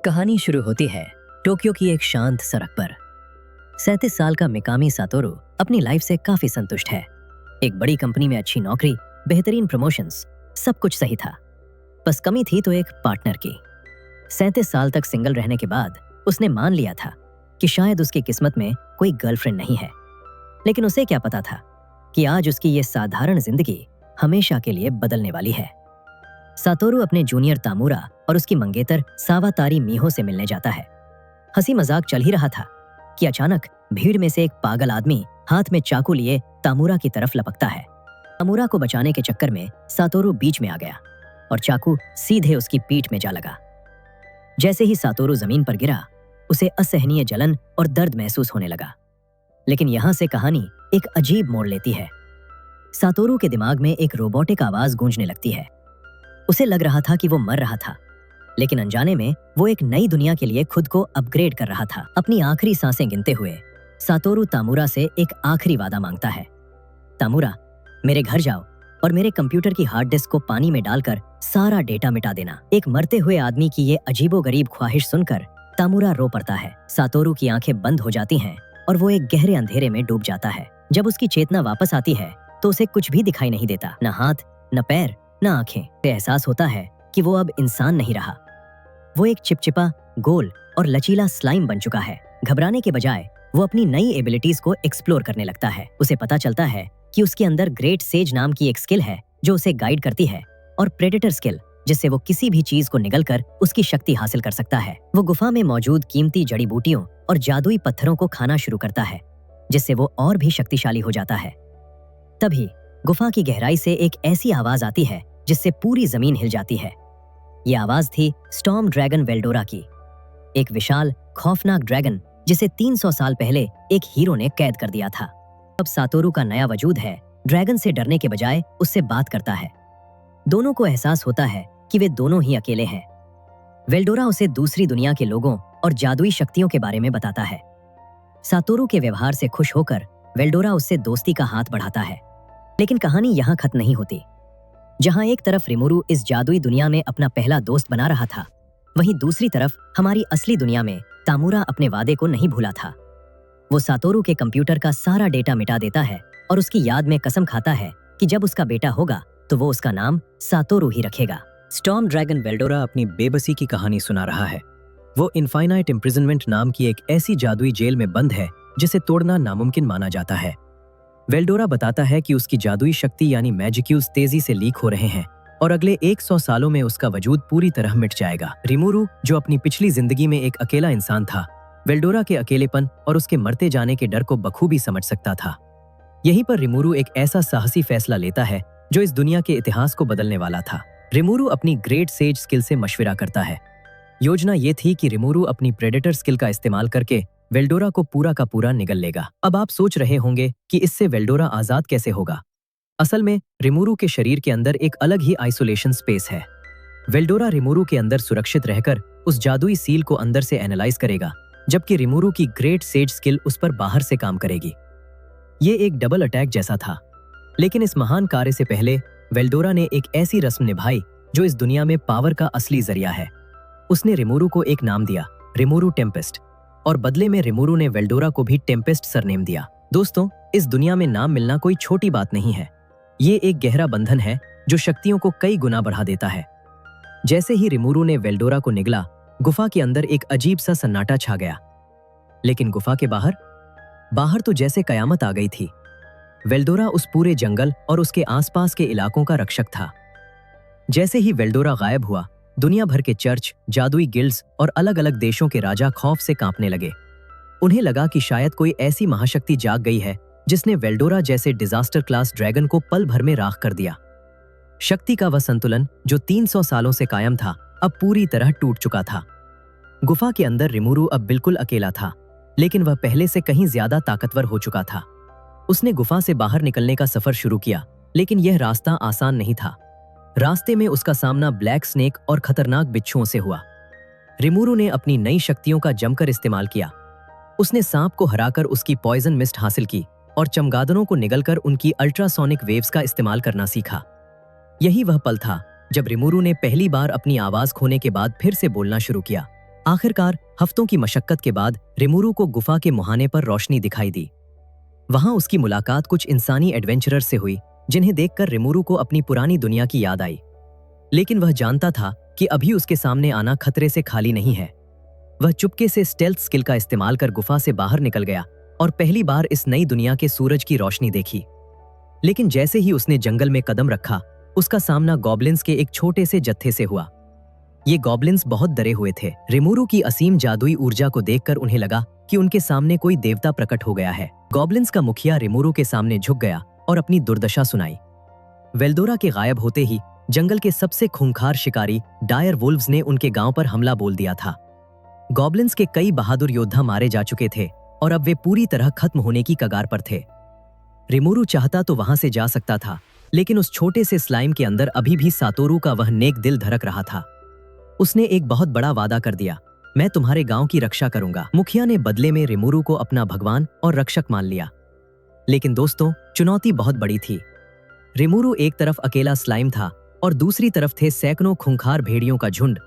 कहानी शुरू होती है टोक्यो की एक शांत सड़क पर। 37 साल का मिकामी सातोरू अपनी लाइफ से काफी संतुष्ट है। एक बड़ी कंपनी में अच्छी नौकरी, बेहतरीन प्रमोशंस, सब कुछ सही था। बस कमी थी तो एक पार्टनर की। 37 साल तक सिंगल रहने के बाद उसने मान लिया था कि शायद उसकी किस्मत में कोई गर्लफ्रेंड नहीं है। लेकिन उसे क्या पता था कि आज उसकी ये साधारण जिंदगी हमेशा के लिए बदलने वाली है। सातोरू अपने जूनियर तामुरा और उसकी मंगेतर सावातारी मीहो से मिलने जाता है। हंसी मजाक चल ही रहा था कि अचानक भीड़ में से एक पागल आदमी हाथ में चाकू लिए तामुरा की तरफ लपकता है। तामुरा को बचाने के चक्कर में सातोरू बीच में आ गया और चाकू सीधे उसकी पीठ में जा लगा। जैसे ही सातोरू जमीन पर गिरा, उसे असहनीय जलन और दर्द महसूस होने लगा। लेकिन यहां से कहानी एक अजीब मोड़ लेती है। सातोरू के दिमाग में एक रोबोटिक आवाज गूंजने लगती है। उसे लग रहा था कि वो मर रहा था, लेकिन अनजाने में वो एक नई दुनिया के लिए खुद को अपग्रेड कर रहा था। अपनी आखिरी सांसें गिनते हुए सातोरू तामुरा से एक आखिरी वादा मांगता है। तामुरा, मेरे घर जाओ और मेरे कंप्यूटर की हार्ड डिस्क को पानी में डालकर सारा डेटा मिटा देना। एक मरते हुए आदमी की ये अजीबोगरीब ख्वाहिश सुनकर तामुरा रो पड़ता है। सातोरू की आंखें बंद हो जाती हैं और वो एक गहरे अंधेरे में डूब जाता है। जब उसकी चेतना वापस आती है तो उसे कुछ भी दिखाई नहीं देता, न हाथ, न पैर, न आंखें। एहसास होता है कि वो अब इंसान नहीं रहा। वो एक चिपचिपा, गोल और लचीला स्लाइम बन चुका है। घबराने के बजाय वो अपनी नई एबिलिटीज को एक्सप्लोर करने लगता है। उसे पता चलता है कि उसके अंदर ग्रेट सेज नाम की एक स्किल है जो उसे गाइड करती है, और प्रेडेटर स्किल जिससे वो किसी भी चीज को निगलकर उसकी शक्ति हासिल कर सकता है। वो गुफा में मौजूद कीमती जड़ी बूटियों और जादुई पत्थरों को खाना शुरू करता है, जिससे वो और भी शक्तिशाली हो जाता है। तभी गुफा की गहराई से एक ऐसी आवाज आती है जिससे पूरी जमीन हिल जाती है। यह आवाज थी स्टॉर्म ड्रैगन वेल्डोरा की, एक विशाल खौफनाक ड्रैगन जिसे 300 साल पहले एक हीरो ने कैद कर दिया था। अब सातोरू का नया वजूद है ड्रैगन से डरने के बजाय उससे बात करता है। दोनों को एहसास होता है कि वे दोनों ही अकेले हैं। वेल्डोरा उसे दूसरी दुनिया के लोगों और जादुई शक्तियों के बारे में बताता है। सातोरू के व्यवहार से खुश होकर वेल्डोरा उससे दोस्ती का हाथ बढ़ाता है। लेकिन कहानी यहाँ खत्म नहीं होती। जहां एक तरफ रिमुरु इस जादुई दुनिया में अपना पहला दोस्त बना रहा था, वहीं दूसरी तरफ हमारी असली दुनिया में तामुरा अपने वादे को नहीं भूला था। वो सातोरू के कंप्यूटर का सारा डेटा मिटा देता है और उसकी याद में कसम खाता है कि जब उसका बेटा होगा तो वो उसका नाम सातोरू ही रखेगा। स्टॉर्म ड्रैगन वेल्डोरा अपनी बेबसी की कहानी सुना रहा है। वो इनफाइनाइट इम्प्रिजनमेंट नाम की एक ऐसी जादुई जेल में बंद है जिसे तोड़ना नामुमकिन माना जाता है। वेल्डोरा बताता है कि उसकी जादुई शक्ति यानी मैजिक्यूल्स तेजी से लीक हो रहे हैं और अगले 100 सालों में उसका वजूद पूरी तरह मिट जाएगा। रिमुरु, जो अपनी पिछली जिंदगी में एक अकेला इंसान था, वेल्डोरा के अकेलेपन और उसके मरते जाने के डर को बखूबी समझ सकता था। यहीं पर रिमुरु एक ऐसा साहसी फैसला लेता है जो इस दुनिया के इतिहास को बदलने वाला था। रिमुरु अपनी ग्रेट सेज स्किल से मशविरा करता है। योजना ये थी कि रिमुरु अपनी प्रेडेटर स्किल का इस्तेमाल करके वेल्डोरा को पूरा का पूरा निगल लेगा। अब आप सोच रहे होंगे कि इससे वेल्डोरा आजाद कैसे होगा। असल में रिमुरु के शरीर के अंदर एक अलग ही आइसोलेशन स्पेस है। वेल्डोरा रिमुरु के अंदर सुरक्षित रहकर उस जादुई सील को अंदर से एनालाइज करेगा, जबकि रिमुरु की ग्रेट सेज स्किल उस पर बाहर से काम करेगी। ये एक डबल अटैक जैसा था। लेकिन इस महान कार्य से पहले वेल्डोरा ने एक ऐसी रस्म निभाई जो इस दुनिया में पावर का असली जरिया है। उसने रिमुरु को एक नाम दिया, रिमुरु टेम्पेस्ट, और बदले में रिमुरु ने वेल्डोरा को भी टेम्पेस्ट सरनेम दिया। दोस्तों, इस दुनिया में नाम मिलना कोई छोटी बात नहीं है। ये एक गहरा बंधन है जो शक्तियों को कई गुना बढ़ा देता है। जैसे ही रिमुरु ने वेल्डोरा को निगला, गुफा के अंदर एक अजीब सा सन्नाटा छा गया। लेकिन गुफा के बाहर तो जैसे कयामत आ गई थी। वेल्डोरा उस पूरे जंगल और उसके आसपास के इलाकों का रक्षक था। जैसे ही वेल्डोरा गायब हुआ, दुनिया भर के चर्च, जादुई गिल्ड्स और अलग अलग देशों के राजा खौफ से कांपने लगे। उन्हें लगा कि शायद कोई ऐसी महाशक्ति जाग गई है जिसने वेल्डोरा जैसे डिजास्टर क्लास ड्रैगन को पल भर में राख कर दिया। शक्ति का वह संतुलन जो 300 सालों से कायम था, अब पूरी तरह टूट चुका था। गुफा के अंदर रिमुरु अब बिल्कुल अकेला था, लेकिन वह पहले से कहीं ज्यादा ताकतवर हो चुका था। उसने गुफा से बाहर निकलने का सफर शुरू किया, लेकिन यह रास्ता आसान नहीं था। रास्ते में उसका सामना ब्लैक स्नेक और खतरनाक बिच्छुओं से हुआ। रिमुरु ने अपनी नई शक्तियों का जमकर इस्तेमाल किया। उसने सांप को हराकर उसकी पॉइजन मिस्ट हासिल की और चमगादड़ों को निगलकर उनकी अल्ट्रासोनिक वेव्स का इस्तेमाल करना सीखा। यही वह पल था जब रिमुरु ने पहली बार अपनी आवाज खोने के बाद फिर से बोलना शुरू किया। आखिरकार हफ्तों की मशक्कत के बाद रिमुरु को गुफा के मुहाने पर रोशनी दिखाई दी। वहां उसकी मुलाकात कुछ इंसानी एडवेंचरर से हुई, जिन्हें देखकर रिमुरु को अपनी पुरानी दुनिया की याद आई। लेकिन वह जानता था कि अभी उसके सामने आना खतरे से खाली नहीं है। वह चुपके से स्टेल्थ स्किल का इस्तेमाल कर गुफा से बाहर निकल गया और पहली बार इस नई दुनिया के सूरज की रोशनी देखी। लेकिन जैसे ही उसने जंगल में कदम रखा, उसका सामना गॉब्लिन्स के एक छोटे से जत्थे से हुआ। ये गॉब्लिन्स बहुत डरे हुए थे। रिमुरु की असीम जादुई ऊर्जा को देखकर उन्हें लगा कि उनके सामने कोई देवता प्रकट हो गया है। गॉब्लिन्स का मुखिया रिमुरु के सामने झुक गया और अपनी दुर्दशा सुनाई। वेल्डोरा के गायब होते ही जंगल के सबसे खूंखार शिकारी डायर वुल्व्स ने उनके गांव पर हमला बोल दिया था। गॉब्लिन्स के कई बहादुर योद्धा मारे जा चुके थे और अब वे पूरी तरह खत्म होने की कगार पर थे। रिमुरु चाहता तो वहां से जा सकता था, लेकिन उस छोटे से स्लाइम के अंदर अभी भी सातोरु का वह नेक दिल धड़क रहा था। उसने एक बहुत बड़ा वादा कर दिया, मैं तुम्हारे गांव की रक्षा करूंगा। मुखिया ने बदले में रिमुरु को अपना भगवान और रक्षक मान लिया। लेकिन दोस्तों, चुनौती बहुत बड़ी थी। रिमुरु एक तरफ अकेला स्लाइम था और दूसरी तरफ थे सैकड़ों खूंखार भेड़ियों का झुंड